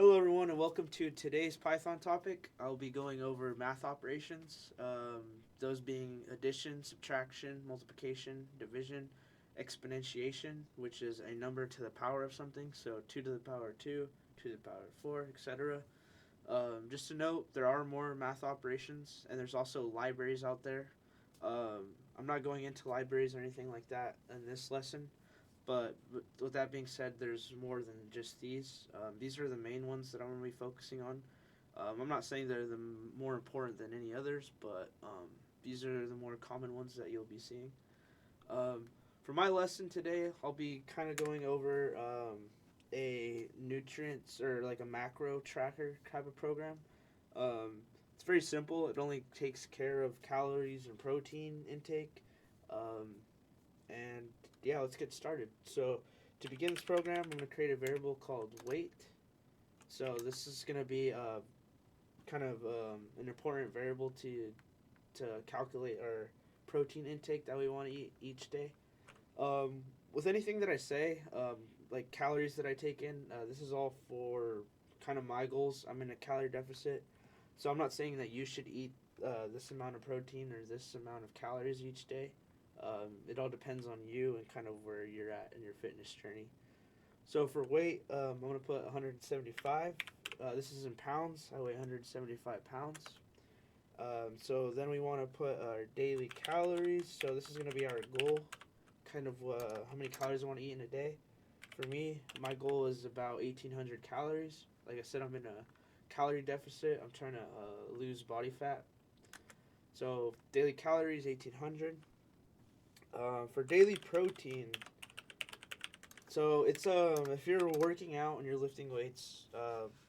Hello, everyone, and welcome to today's Python topic. I'll be going over math operations, those being addition, subtraction, multiplication, division, exponentiation, which is a number to the power of something, so 2 to the power of 2, 2 to the power of 4, etc. Just to note, there are more math operations, and there's also libraries out there. I'm not going into libraries or anything like that in this lesson. But with that being said, there's more than just these. These are the main ones that I'm going to be focusing on. I'm not saying they're the more important than any others, but these are the more common ones that you'll be seeing. Um, for my lesson today, I'll be kind of going over a nutrients or like a macro tracker type of program. It's very simple. It only takes care of calories and protein intake. Um, and yeah, let's get started. So to begin this program, I'm going to create a variable called weight. So this is going to be kind of an important variable to calculate our protein intake that we want to eat each day. Um, with anything that I say, like calories that I take in, this is all for kind of my goals. I'm in a calorie deficit, so I'm not saying that you should eat this amount of protein or this amount of calories each day. It all depends on you and kind of where you're at in your fitness journey. So for weight, I'm going to put 175. This is in pounds. I weigh 175 pounds. So then we want to put our daily calories. So this is going to be our goal, kind of how many calories I want to eat in a day. For me, my goal is about 1,800 calories. Like I said, I'm in a calorie deficit. I'm trying to lose body fat. So daily calories 1,800. For daily protein, so it's if you're working out and you're lifting weights,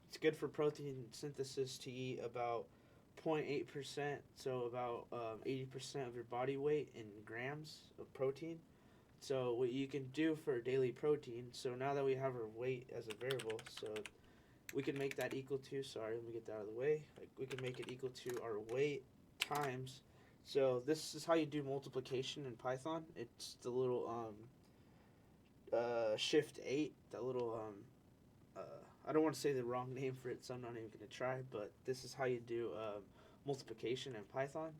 it's good for protein synthesis to eat about 0.8%, so about 80% of your body weight in grams of protein. So what you can do for daily protein, so now that we have our weight as a variable, so we can make that equal to, sorry, let me get that out of the way. Like we can make it equal to our weight times. So this is how you do multiplication in Python. It's the little shift 8, that little I don't want to say the wrong name for it, so I'm not even going to try, but this is how you do multiplication in Python.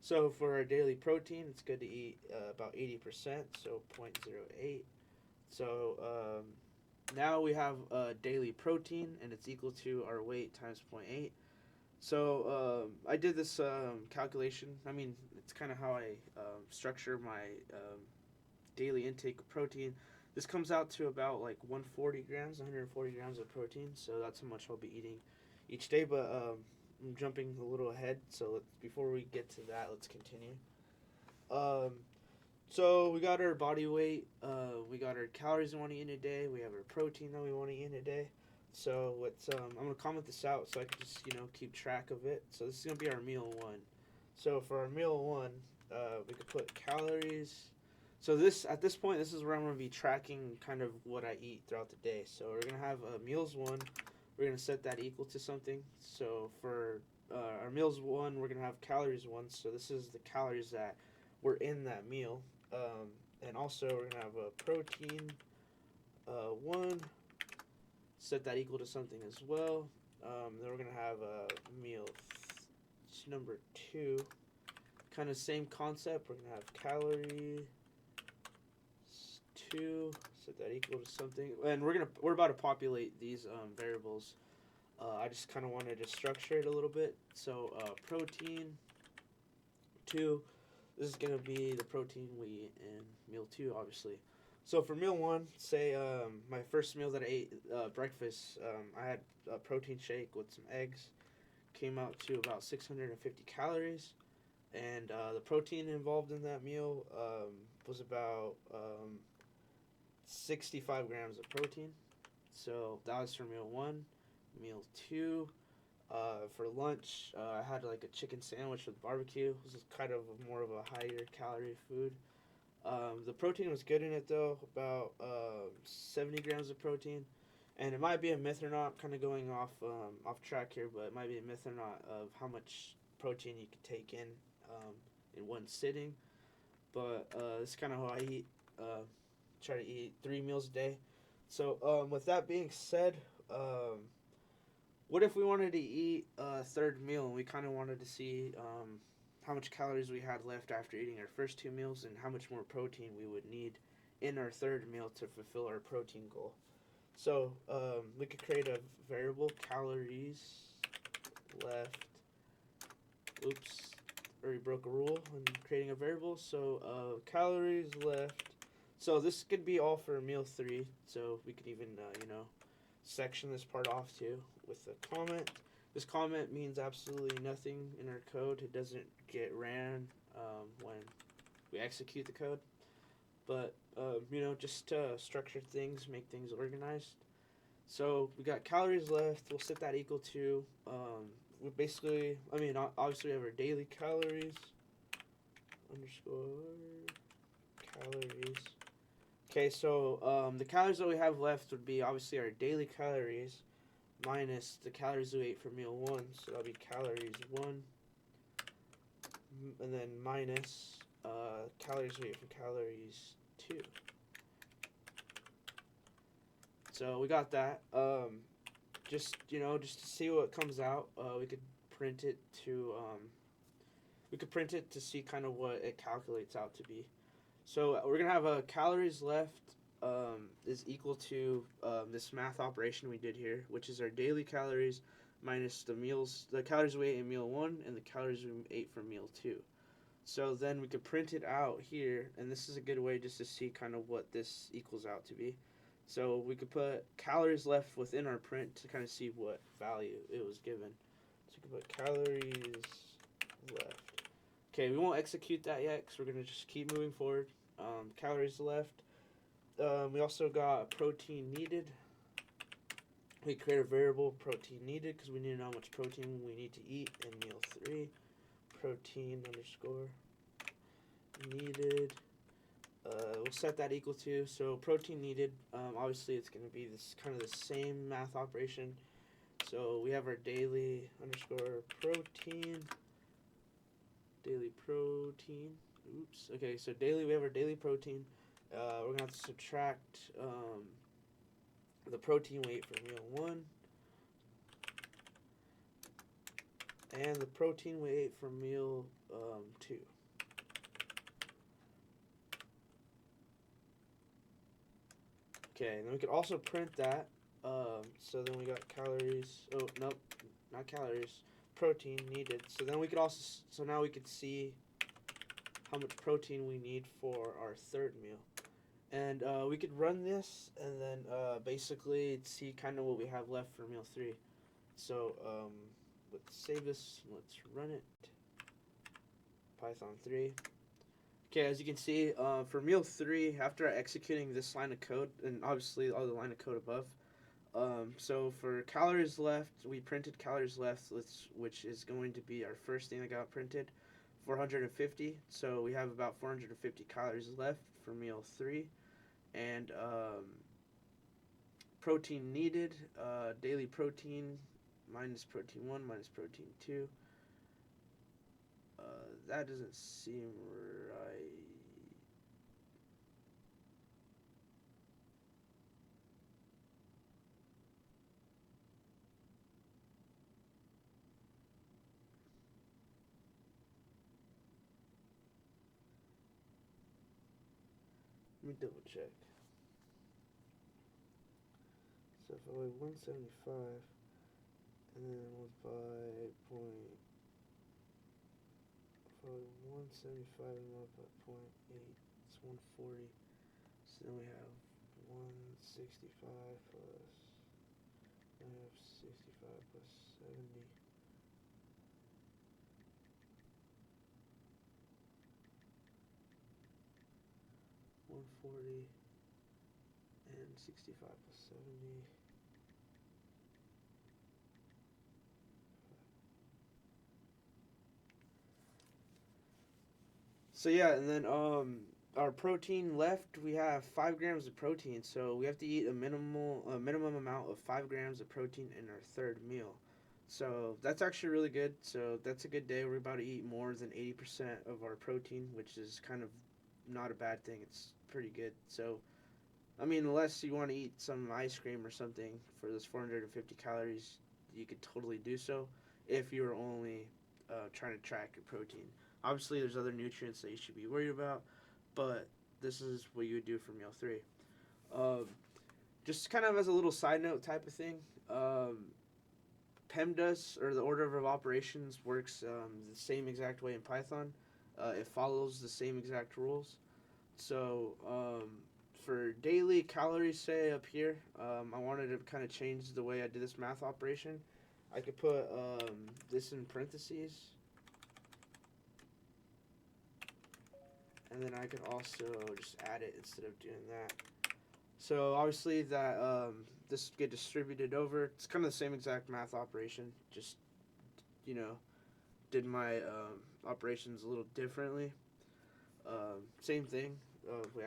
So for our daily protein, it's good to eat about 80%, so 0.08. So now we have daily protein, and it's equal to our weight times zero point 0.8. So I did this calculation. I mean, it's kind of how I structure my daily intake of protein. This comes out to about like 140 grams, 140 grams of protein. So that's how much I'll be eating each day. But I'm jumping a little ahead. So before we get to that, let's continue. Um, so we got our body weight. We got our calories we want to eat in a day. We have our protein that we want to eat in a day. So let's. I'm gonna comment this out so I can just keep track of it. So this is gonna be our meal one. So for our meal one, we could put calories. So this at this point, this is where I'm gonna be tracking kind of what I eat throughout the day. So we're gonna have meals one. We're gonna set that equal to something. So for our meals one, we're gonna have calories one. So this is the calories that were in that meal. And also we're gonna have a protein one. Set that equal to something as well. Then we're gonna have a meal number two. Kind of same concept. We're gonna have calorie two. Set that equal to something, and we're about to populate these variables. I just kind of wanted to structure it a little bit. So protein two. This is gonna be the protein we eat in meal two, obviously. So for meal one, say my first meal that I ate, breakfast, I had a protein shake with some eggs. Came out to about 650 calories, and the protein involved in that meal was about 65 grams of protein. So that was for meal one. Meal two, for lunch, I had like a chicken sandwich with barbecue. This is kind of more of a higher calorie food. The protein was good in it though, about 70 grams of protein. And it might be a myth or not, kind of going off track here, but it might be a myth or not of how much protein you could take in one sitting. But this is kind of how I eat. Try to eat 3 meals a day. So with that being said, what if we wanted to eat a third meal and we kind of wanted to see how much calories we had left after eating our first two meals and how much more protein we would need in our third meal to fulfill our protein goal? So we could create a variable calories left. Oops, already broke a rule when creating a variable. So calories left. So this could be all for meal three. So we could even section this part off too with a comment. This comment means absolutely nothing in our code. It doesn't get ran when we execute the code. But just to structure things, make things organized. So we got calories left. We'll set that equal to. We basically, obviously we have our daily calories underscore calories. Okay, so the calories that we have left would be obviously our daily calories minus the calories we ate for meal one. So that'll be calories one, and then minus calories we ate for calories two. So we got that. Just to see what comes out, we could print it to see kind of what it calculates out to be. So we're gonna have a calories left is equal to this math operation we did here, which is our daily calories minus the calories we ate in meal one and the calories we ate for meal two. So then we could print it out here, and this is a good way just to see kind of what this equals out to be. So we could put calories left within our print to kind of see what value it was given. So we could put calories left. Okay, we won't execute that yet because we're going to just keep moving forward. Calories left. We also got protein needed. We create a variable protein needed because we need to know how much protein we need to eat in meal 3. Protein underscore needed. We'll set that equal to, so protein needed, obviously it's going to be this kind of the same math operation. So we have our daily underscore protein. Oops. Okay, so we have our daily protein. We're going to have to subtract the protein we ate for meal 1 and the protein we ate for meal 2. Okay, and then we could also print that. So then we got calories. Oh, nope, not calories. Protein needed. So then we could also. So now we could see how much protein we need for our third meal, and we could run this and then basically see kind of what we have left for meal 3. So let's save this. Let's run it. Python 3. Okay, as you can see, for meal 3, after executing this line of code, and obviously all the line of code above, so for calories left, we printed calories left, which is going to be our first thing that got printed, 450. So we have about 450 calories left for meal 3, and protein needed, daily protein minus protein 1 minus protein 2. That doesn't seem right. Let me double check. So if I weigh 175 and then multiply point, if I weigh 175 and multiply 0.8, it's 140. So then we have 165 plus, then we have 65 plus 70. 140 and 65 plus 70. So yeah, and then our protein left, we have 5 grams of protein, so we have to eat a minimum amount of 5 grams of protein in our third meal. So that's actually really good. So that's a good day. We're about to eat more than 80% of our protein, which is kind of not a bad thing. It's pretty good. So, unless you want to eat some ice cream or something for those 450 calories, you could totally do so if you're only trying to track your protein. Obviously, there's other nutrients that you should be worried about, but this is what you would do for meal 3. Um, just kind of as a little side note type of thing, PEMDAS, or the order of operations, works the same exact way in Python. It follows the same exact rules. So for daily calories, say up here, I wanted to kind of change the way I did this math operation. I could put this in parentheses, and then I could also just add it instead of doing that. So obviously that this get distributed over. It's kind of the same exact math operation. Just you know, did my operations a little differently. Same thing.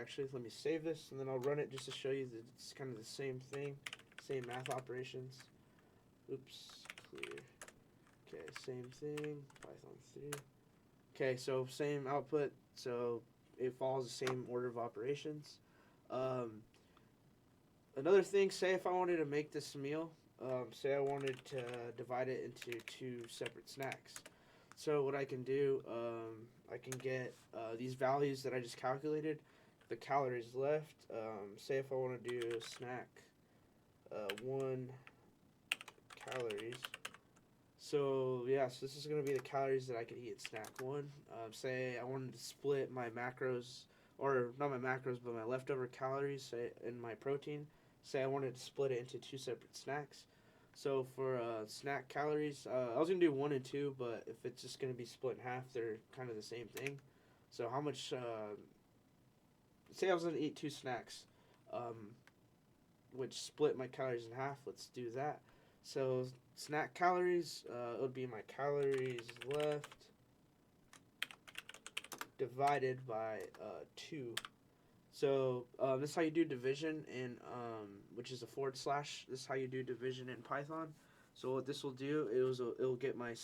Actually, let me save this and then I'll run it just to show you that it's kind of the same thing, same math operations. Oops, clear. Okay, same thing. Python 3. Okay, so same output. So it follows the same order of operations. Another thing, say if I wanted to make this meal, say I wanted to divide it into 2 separate snacks. So what I can do, I can get these values that I just calculated, the calories left. Say if I want to do a snack, 1 calories. So yeah, so this is going to be the calories that I could eat at snack 1. Say I wanted to split my macros, or not my macros, but my leftover calories, say, in my protein. Say I wanted to split it into 2 separate snacks. So for snack calories, I was going to do 1 and 2, but if it's just going to be split in half, they're kind of the same thing. So how much, say I was going to eat 2 snacks, which split my calories in half. Let's do that. So snack calories, it would be my calories left divided by 2. So this is how you do division in, which is a /. This is how you do division in Python. So what this will do is it'll get my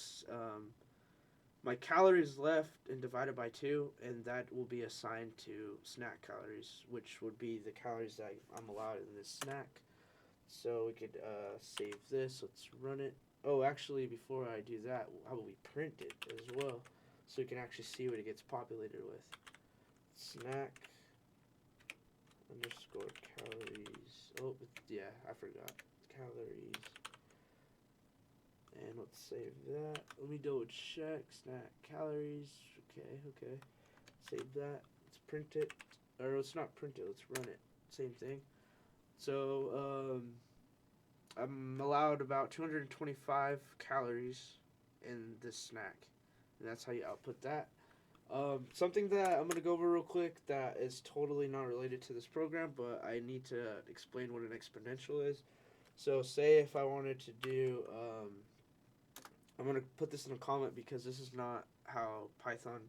my calories left and divided by 2, and that will be assigned to snack calories, which would be the calories that I'm allowed in this snack. So we could save this. Let's run it. Oh, actually, before I do that, how about we print it as well, so we can actually see what it gets populated with. Snack underscore calories. Oh, yeah, I forgot. Calories. And let's save that. Let me double check. Snack calories. Okay. Save that. Let's print it. Or let's not print it. Let's run it. Same thing. So, I'm allowed about 225 calories in this snack. And that's how you output that. Something that I'm going to go over real quick that is totally not related to this program, but I need to explain what an exponential is. So say if I wanted to do, I'm going to put this in a comment because this is not how Python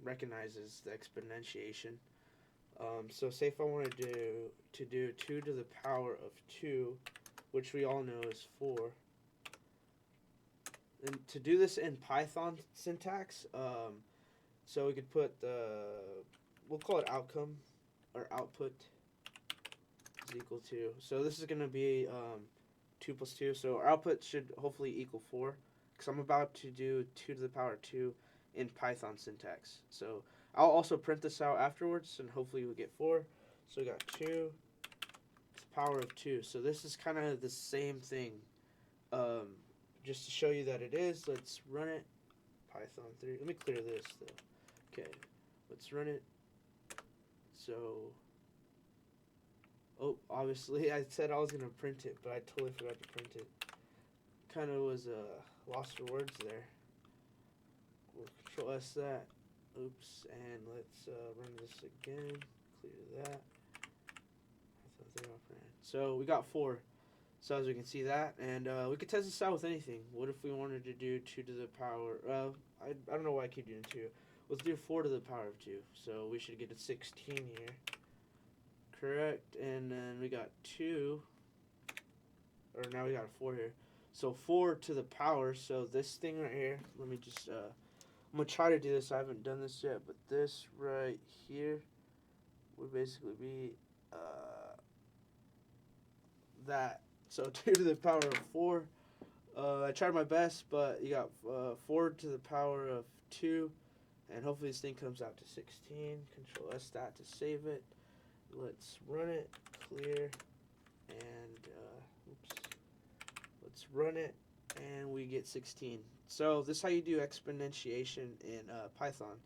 recognizes the exponentiation. So say if I wanted to do 2 to the power of 2, which we all know is 4. And to do this in Python syntax, so we could put we'll call it outcome, or output is equal to. So this is going to be 2 plus 2. So our output should hopefully equal 4, because I'm about to do 2 to the power 2 in Python syntax. So I'll also print this out afterwards, and hopefully we'll get 4. So we got 2 to the power of 2. So this is kind of the same thing. Just to show you that it is, let's run it. Python 3. Let me clear this though. Okay, let's run it. So, oh, obviously I said I was gonna print it, but I totally forgot to print it. Kind of was lost for words there. We'll Control S that. Oops, and let's run this again. Clear that. So we got 4. So as we can see that, and we could test this out with anything. What if we wanted to do 2 to the power? I don't know why I keep doing 2. Let's do 4 to the power of 2. So we should get a 16 here. Correct, and then we got 2. Or now we got a 4 here. So 4 to the power. So this thing right here. Let me just. I'm gonna try to do this. I haven't done this yet, but this right here would basically be that. So 2 to the power of 4 I tried my best, but you got 4 to the power of 2, and hopefully this thing comes out to 16. Control S that to save it. Let's run it, clear, and oops. Let's run it, and we get 16. So this is how you do exponentiation in Python.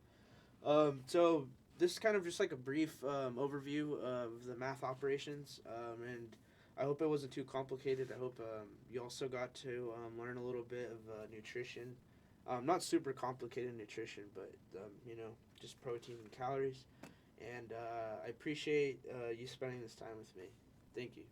So this is kind of just like a brief overview of the math operations, and I hope it wasn't too complicated. I hope you also got to learn a little bit of nutrition. Not super complicated nutrition, but just protein and calories. And I appreciate you spending this time with me. Thank you.